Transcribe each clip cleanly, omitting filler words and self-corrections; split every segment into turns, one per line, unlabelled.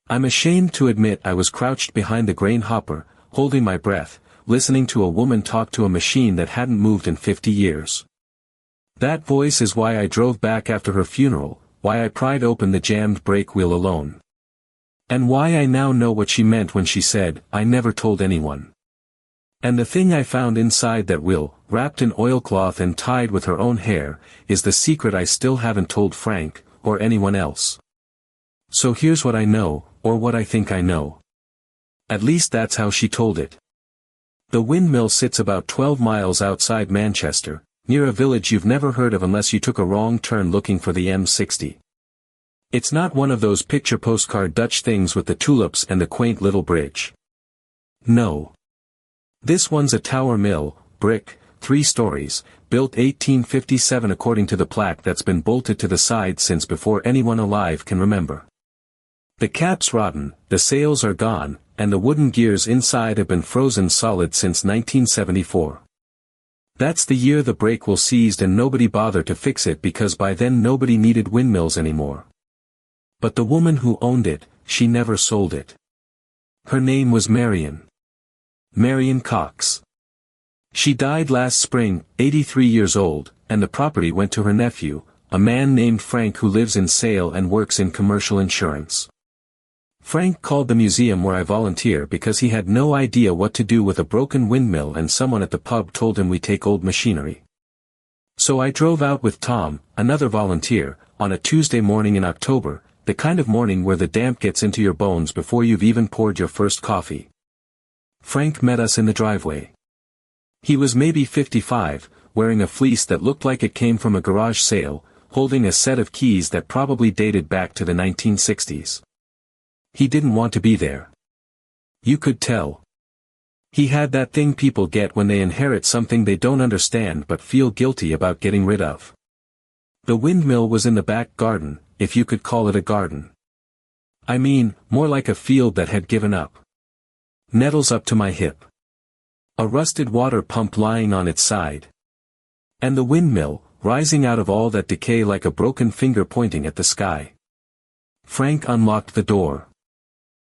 I'm ashamed to admit I was crouched behind the grain hopper, holding my breath, listening to a woman talk to a machine that hadn't moved in 50 years. That voice is why I drove back after her funeral, why I pried open the jammed brake wheel alone. And why I now know what she meant when she said, "I never told anyone." And the thing I found inside that wheel, wrapped in oilcloth and tied with her own hair, is the secret I still haven't told Frank, or anyone else. So here's what I know, or what I think I know. At least that's how she told it. The windmill sits about 12 miles outside Manchester, near a village you've never heard of unless you took a wrong turn looking for the M60. It's not one of those picture postcard Dutch things with the tulips and the quaint little bridge. No. This one's a tower mill, brick, 3 stories, built 1857 according to the plaque that's been bolted to the side since before anyone alive can remember. The cap's rotten, the sails are gone, and the wooden gears inside have been frozen solid since 1974. That's the year the brake wheel seized and nobody bothered to fix it because by then nobody needed windmills anymore. But the woman who owned it, she never sold it. Her name was Marion Cox. She died last spring, 83 years old, and the property went to her nephew, a man named Frank who lives in Sale and works in commercial insurance. Frank called the museum where I volunteer because he had no idea what to do with a broken windmill and someone at the pub told him we take old machinery. So I drove out with Tom, another volunteer, on a Tuesday morning in October, the kind of morning where the damp gets into your bones before you've even poured your first coffee. Frank met us in the driveway. He was maybe 55, wearing a fleece that looked like it came from a garage sale, holding a set of keys that probably dated back to the 1960s. He didn't want to be there. You could tell. He had that thing people get when they inherit something they don't understand but feel guilty about getting rid of. The windmill was in the back garden, if you could call it a garden. I mean, more like a field that had given up. Nettles up to my hip. A rusted water pump lying on its side. And the windmill, rising out of all that decay like a broken finger pointing at the sky. Frank unlocked the door.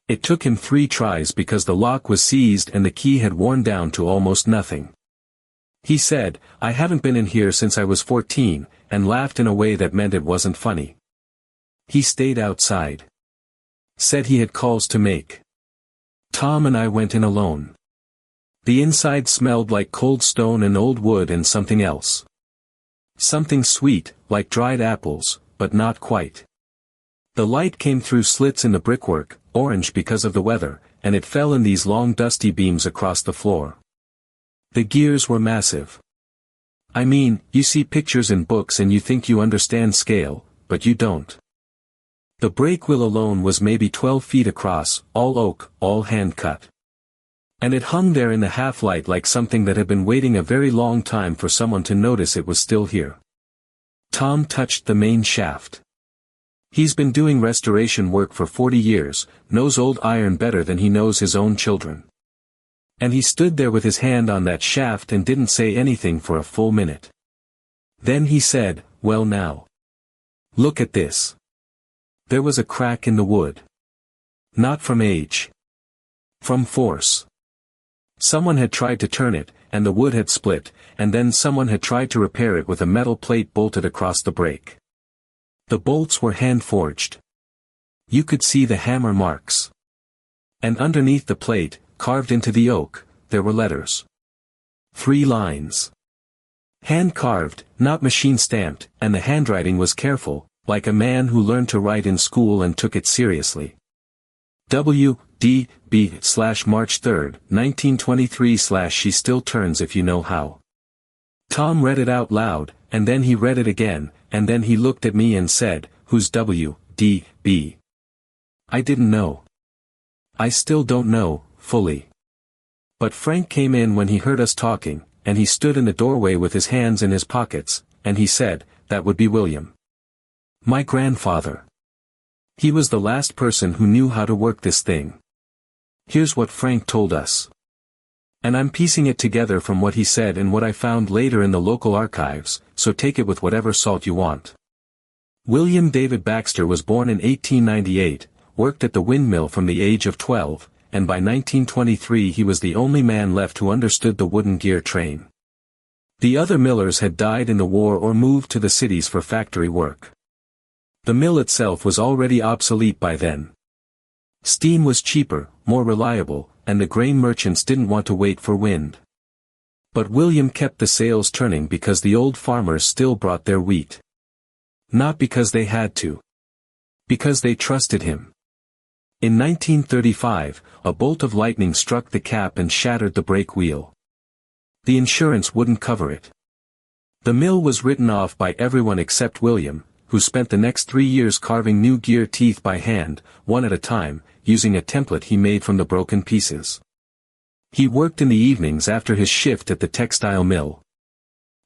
It took him 3 tries because the lock was seized and the key had worn down to almost nothing. He said, "I haven't been in here since I was 14, and laughed in a way that meant it wasn't funny. He stayed outside. Said he had calls to make. Tom and I went in alone. The inside smelled like cold stone and old wood and something else. Something sweet, like dried apples, but not quite. The light came through slits in the brickwork, orange because of the weather, and it fell in these long dusty beams across the floor. The gears were massive. I mean, you see pictures in books and you think you understand scale, but you don't. The brake wheel alone was maybe 12 feet across, all oak, all hand-cut. And it hung there in the half-light like something that had been waiting a very long time for someone to notice it was still here. Tom touched the main shaft. He's been doing restoration work for 40 years, knows old iron better than he knows his own children. And he stood there with his hand on that shaft and didn't say anything for a full minute. Then he said, "Well now. Look at this." There was a crack in the wood. Not from age. From force. Someone had tried to turn it, and the wood had split, and then someone had tried to repair it with a metal plate bolted across the brake. The bolts were hand-forged. You could see the hammer marks. And underneath the plate, carved into the oak, there were letters. 3 lines. Hand-carved, not machine-stamped, and the handwriting was careful, like a man who learned to write in school and took it seriously. W.D.B./March 3rd, 1923/She still turns if you know how. Tom read it out loud, and then he read it again, and then he looked at me and said, "Who's W.D.B.?" I didn't know. I still don't know, fully. But Frank came in when he heard us talking, and he stood in the doorway with his hands in his pockets, and he said, "That would be William. My grandfather. He was the last person who knew how to work this thing." Here's what Frank told us. And I'm piecing it together from what he said and what I found later in the local archives, so take it with whatever salt you want. William David Baxter was born in 1898, worked at the windmill from the age of 12, and by 1923 he was the only man left who understood the wooden gear train. The other millers had died in the war or moved to the cities for factory work. The mill itself was already obsolete by then. Steam was cheaper, more reliable, and the grain merchants didn't want to wait for wind. But William kept the sails turning because the old farmers still brought their wheat. Not because they had to. Because they trusted him. In 1935, a bolt of lightning struck the cap and shattered the brake wheel. The insurance wouldn't cover it. The mill was written off by everyone except William, who spent the next 3 years carving new gear teeth by hand, one at a time, using a template he made from the broken pieces. He worked in the evenings after his shift at the textile mill.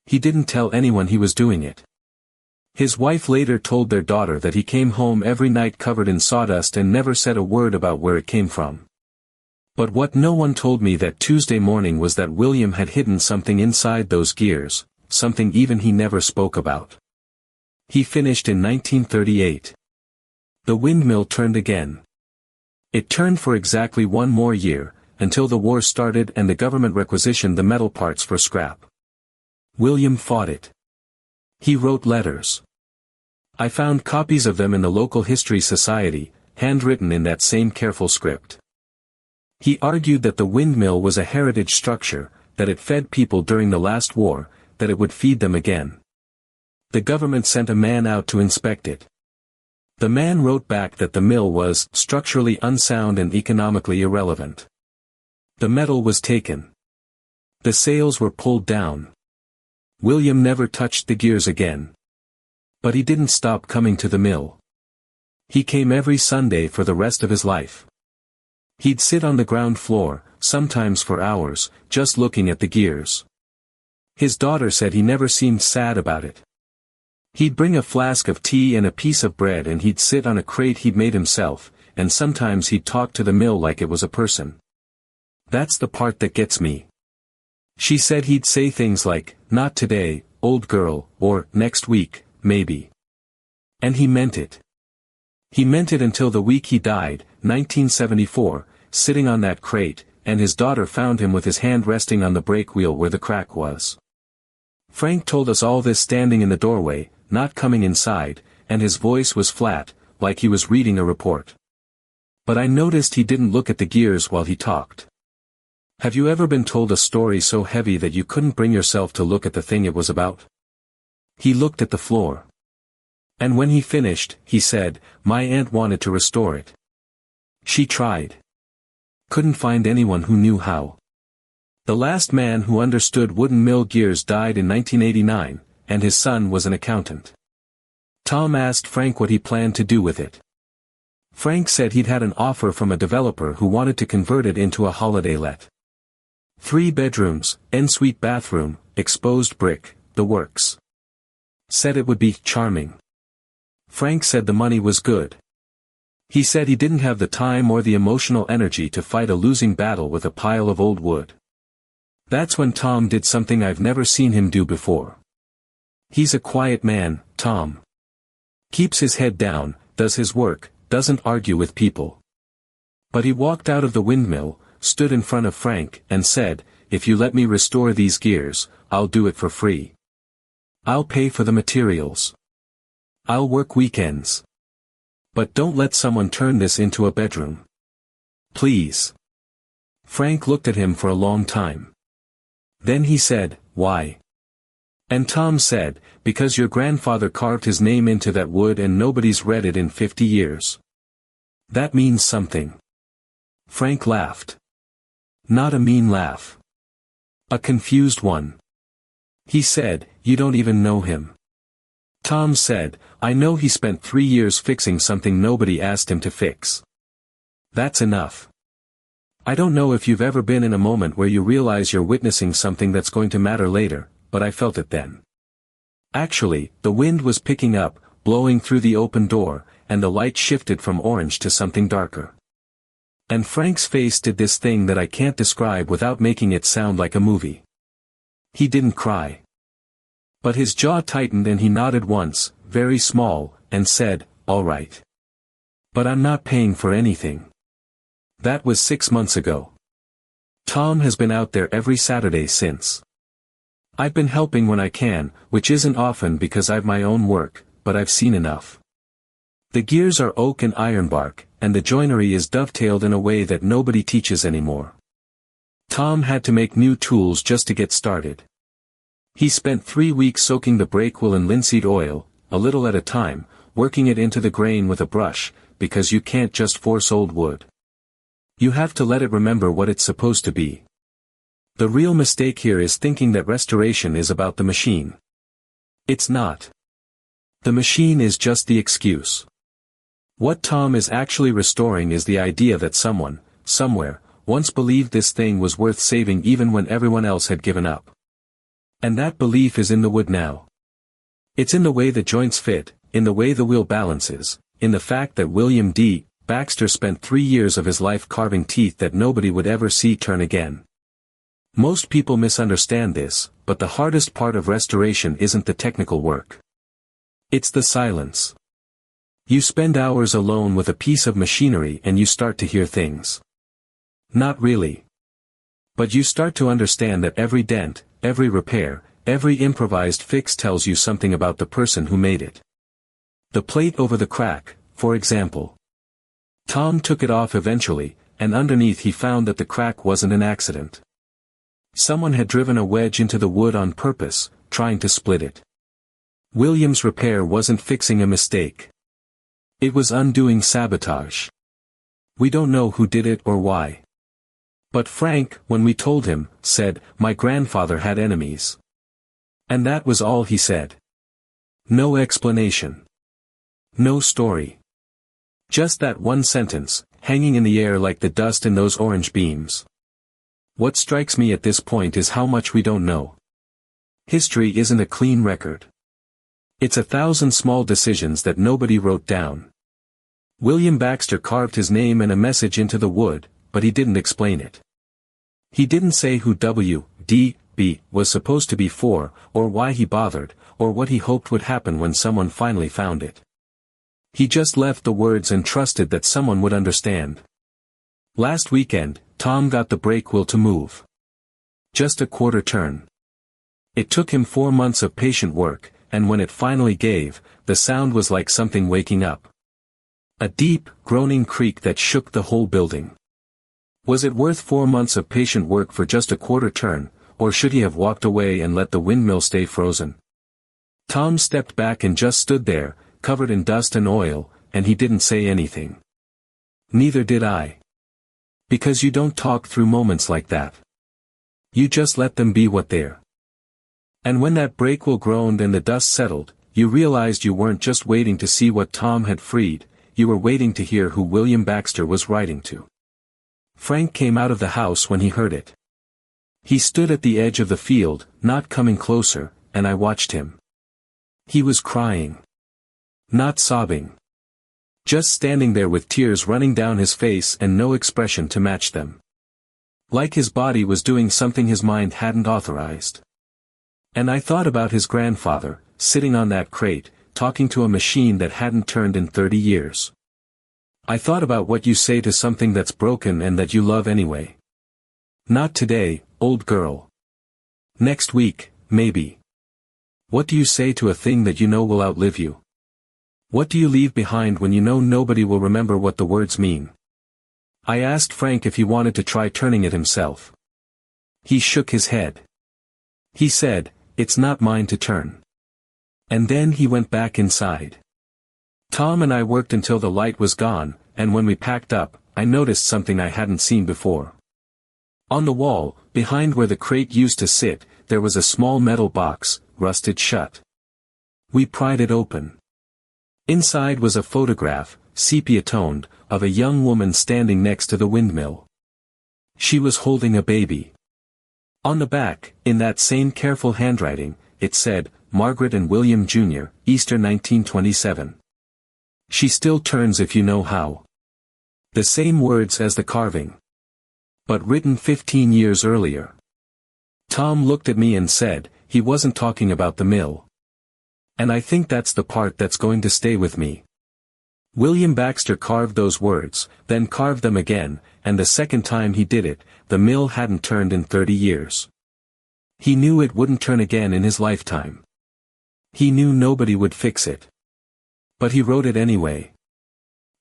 He didn't tell anyone he was doing it. His wife later told their daughter that he came home every night covered in sawdust and never said a word about where it came from. But what no one told me that Tuesday morning was that William had hidden something inside those gears, something even he never spoke about. He finished in 1938. The windmill turned again. It turned for exactly 1 more year, until the war started and the government requisitioned the metal parts for scrap. William fought it. He wrote letters. I found copies of them in the local history society, handwritten in that same careful script. He argued that the windmill was a heritage structure, that it fed people during the last war, that it would feed them again. The government sent a man out to inspect it. The man wrote back that the mill was structurally unsound and economically irrelevant. The metal was taken. The sails were pulled down. William never touched the gears again. But he didn't stop coming to the mill. He came every Sunday for the rest of his life. He'd sit on the ground floor, sometimes for hours, just looking at the gears. His daughter said he never seemed sad about it. He'd bring a flask of tea and a piece of bread and he'd sit on a crate he'd made himself, and sometimes he'd talk to the mill like it was a person. That's the part that gets me. She said he'd say things like, "Not today, old girl," or "Next week, maybe." And he meant it. He meant it until the week he died, 1974, sitting on that crate, and his daughter found him with his hand resting on the brake wheel where the crack was. Frank told us all this standing in the doorway, not coming inside, and his voice was flat, like he was reading a report. But I noticed he didn't look at the gears while he talked. Have you ever been told a story so heavy that you couldn't bring yourself to look at the thing it was about? He looked at the floor. And when he finished, he said, "My aunt wanted to restore it. She tried. Couldn't find anyone who knew how. The last man who understood wooden mill gears died in 1989, and his son was an accountant." Tom asked Frank what he planned to do with it. Frank said he'd had an offer from a developer who wanted to convert it into a holiday let. 3 bedrooms, ensuite bathroom, exposed brick, the works. Said it would be charming. Frank said the money was good. He said he didn't have the time or the emotional energy to fight a losing battle with a pile of old wood. That's when Tom did something I've never seen him do before. He's a quiet man, Tom. Keeps his head down, does his work, doesn't argue with people. But he walked out of the windmill, stood in front of Frank, and said, "If you let me restore these gears, I'll do it for free. I'll pay for the materials. I'll work weekends. But don't let someone turn this into a bedroom. Please." Frank looked at him for a long time. Then he said, "Why?" And Tom said, "Because your grandfather carved his name into that wood and nobody's read it in 50 years. That means something." Frank laughed. Not a mean laugh. A confused one. He said, "You don't even know him." Tom said, "I know he spent 3 years fixing something nobody asked him to fix. That's enough." I don't know if you've ever been in a moment where you realize you're witnessing something that's going to matter later, but I felt it then. Actually, the wind was picking up, blowing through the open door, and the light shifted from orange to something darker. And Frank's face did this thing that I can't describe without making it sound like a movie. He didn't cry. But his jaw tightened and he nodded once, very small, and said, "All right." But I'm not paying for anything. That was 6 months ago. Tom has been out there every Saturday since. I've been helping when I can, which isn't often because I've my own work, but I've seen enough. The gears are oak and ironbark, and the joinery is dovetailed in a way that nobody teaches anymore. Tom had to make new tools just to get started. He spent 3 weeks soaking the brake wheel in linseed oil, a little at a time, working it into the grain with a brush, because you can't just force old wood. You have to let it remember what it's supposed to be. The real mistake here is thinking that restoration is about the machine. It's not. The machine is just the excuse. What Tom is actually restoring is the idea that someone, somewhere, once believed this thing was worth saving even when everyone else had given up. And that belief is in the wood now. It's in the way the joints fit, in the way the wheel balances, in the fact that William D. Baxter spent 3 years of his life carving teeth that nobody would ever see turn again. Most people misunderstand this, but the hardest part of restoration isn't the technical work. It's the silence. You spend hours alone with a piece of machinery and you start to hear things. Not really. But you start to understand that every dent, every repair, every improvised fix tells you something about the person who made it. The plate over the crack, for example. Tom took it off eventually, and underneath he found that the crack wasn't an accident. Someone had driven a wedge into the wood on purpose, trying to split it. William's repair wasn't fixing a mistake. It was undoing sabotage. We don't know who did it or why. But Frank, when we told him, said, "My grandfather had enemies." And that was all he said. No explanation. No story. Just that one sentence, hanging in the air like the dust in those orange beams. What strikes me at this point is how much we don't know. History isn't a clean record. It's 1,000 small decisions that nobody wrote down. William Baxter carved his name and a message into the wood, but he didn't explain it. He didn't say who W.D.B. was supposed to be for, or why he bothered, or what he hoped would happen when someone finally found it. He just left the words and trusted that someone would understand. Last weekend, Tom got the brake wheel to move. Just a quarter turn. It took him 4 months of patient work, and when it finally gave, the sound was like something waking up. A deep, groaning creak that shook the whole building. Was it worth 4 months of patient work for just a quarter turn, or should he have walked away and let the windmill stay frozen? Tom stepped back and just stood there, covered in dust and oil, and he didn't say anything. Neither did I. Because you don't talk through moments like that. You just let them be what they're. And when that brake wheel groaned and the dust settled, you realized you weren't just waiting to see what Tom had freed, you were waiting to hear who William Baxter was writing to. Frank came out of the house when he heard it. He stood at the edge of the field, not coming closer, and I watched him. He was crying. Not sobbing. Just standing there with tears running down his face and no expression to match them. Like his body was doing something his mind hadn't authorized. And I thought about his grandfather, sitting on that crate, talking to a machine that hadn't turned in 30 years. I thought about what you say to something that's broken and that you love anyway. Not today, old girl. Next week, maybe. What do you say to a thing that you know will outlive you? What do you leave behind when you know nobody will remember what the words mean? I asked Frank if he wanted to try turning it himself. He shook his head. He said, "It's not mine to turn." And then he went back inside. Tom and I worked until the light was gone, and when we packed up, I noticed something I hadn't seen before. On the wall, behind where the crate used to sit, there was a small metal box, rusted shut. We pried it open. Inside was a photograph, sepia-toned, of a young woman standing next to the windmill. She was holding a baby. On the back, in that same careful handwriting, it said, "Margaret and William Jr., Easter 1927. She still turns if you know how." The same words as the carving. But written 15 years earlier. Tom looked at me and said, he wasn't talking about the mill. And I think that's the part that's going to stay with me. William Baxter carved those words, then carved them again, and the second time he did it, the mill hadn't turned in 30 years. He knew it wouldn't turn again in his lifetime. He knew nobody would fix it. But he wrote it anyway.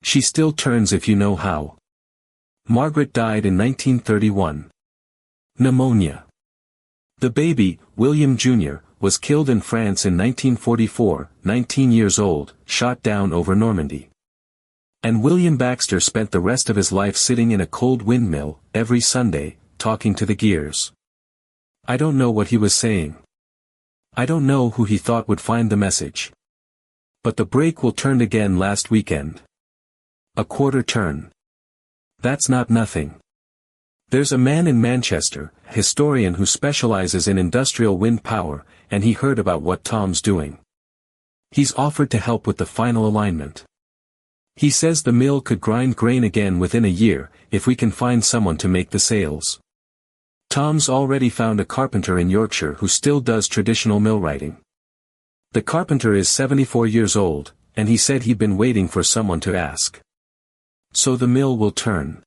She still turns if you know how. Margaret died in 1931. Pneumonia. The baby, William Jr., was killed in France in 1944, 19 years old, shot down over Normandy. And William Baxter spent the rest of his life sitting in a cold windmill, every Sunday, talking to the gears. I don't know what he was saying. I don't know who he thought would find the message. But the brake will turned again last weekend. A quarter turn. That's not nothing. There's a man in Manchester, a historian who specializes in industrial wind power, and he heard about what Tom's doing. He's offered to help with the final alignment. He says the mill could grind grain again within a year, if we can find someone to make the sails. Tom's already found a carpenter in Yorkshire who still does traditional millwrighting. The carpenter is 74 years old, and he said he'd been waiting for someone to ask. So the mill will turn.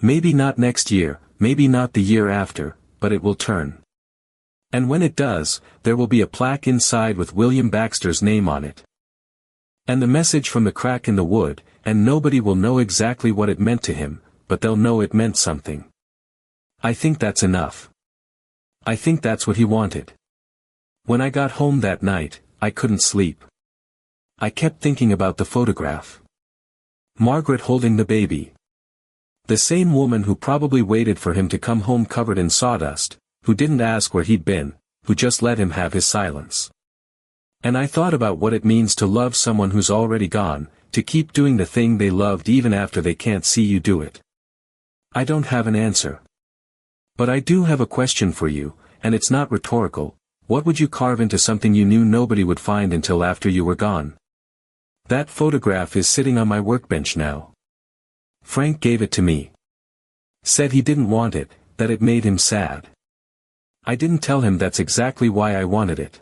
Maybe not next year, maybe not the year after, but it will turn. And when it does, there will be a plaque inside with William Baxter's name on it. And the message from the crack in the wood, and nobody will know exactly what it meant to him, but they'll know it meant something. I think that's enough. I think that's what he wanted. When I got home that night, I couldn't sleep. I kept thinking about the photograph. Margaret holding the baby. The same woman who probably waited for him to come home covered in sawdust, who didn't ask where he'd been, who just let him have his silence. And I thought about what it means to love someone who's already gone, to keep doing the thing they loved even after they can't see you do it. I don't have an answer. But I do have a question for you, and it's not rhetorical. What would you carve into something you knew nobody would find until after you were gone? That photograph is sitting on my workbench now. Frank gave it to me. Said he didn't want it, that it made him sad. I didn't tell him that's exactly why I wanted it.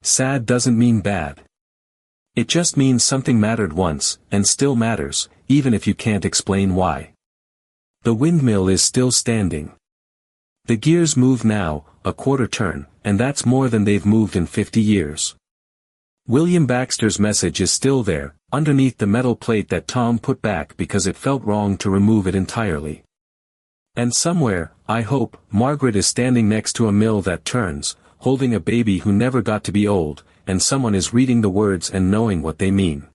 Sad doesn't mean bad. It just means something mattered once, and still matters, even if you can't explain why. The windmill is still standing. The gears move now, a quarter turn, and that's more than they've moved in 50 years. William Baxter's message is still there, underneath the metal plate that Tom put back because it felt wrong to remove it entirely. And somewhere, I hope, Margaret is standing next to a mill that turns, holding a baby who never got to be old, and someone is reading the words and knowing what they mean.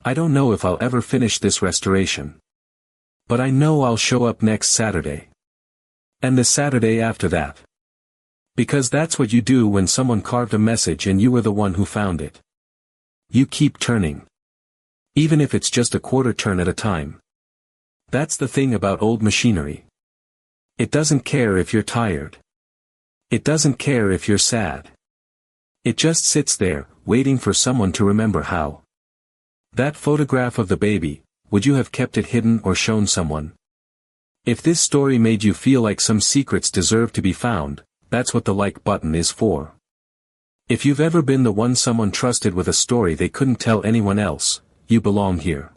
I don't know if I'll ever finish this restoration. But I know I'll show up next Saturday. And the Saturday after that. Because that's what you do when someone carved a message and you were the one who found it. You keep turning. Even if it's just a quarter turn at a time. That's the thing about old machinery. It doesn't care if you're tired. It doesn't care if you're sad. It just sits there, waiting for someone to remember how. That photograph of the baby, would you have kept it hidden or shown someone? If this story made you feel like some secrets deserve to be found, that's what the like button is for. If you've ever been the one someone trusted with a story they couldn't tell anyone else, you belong here.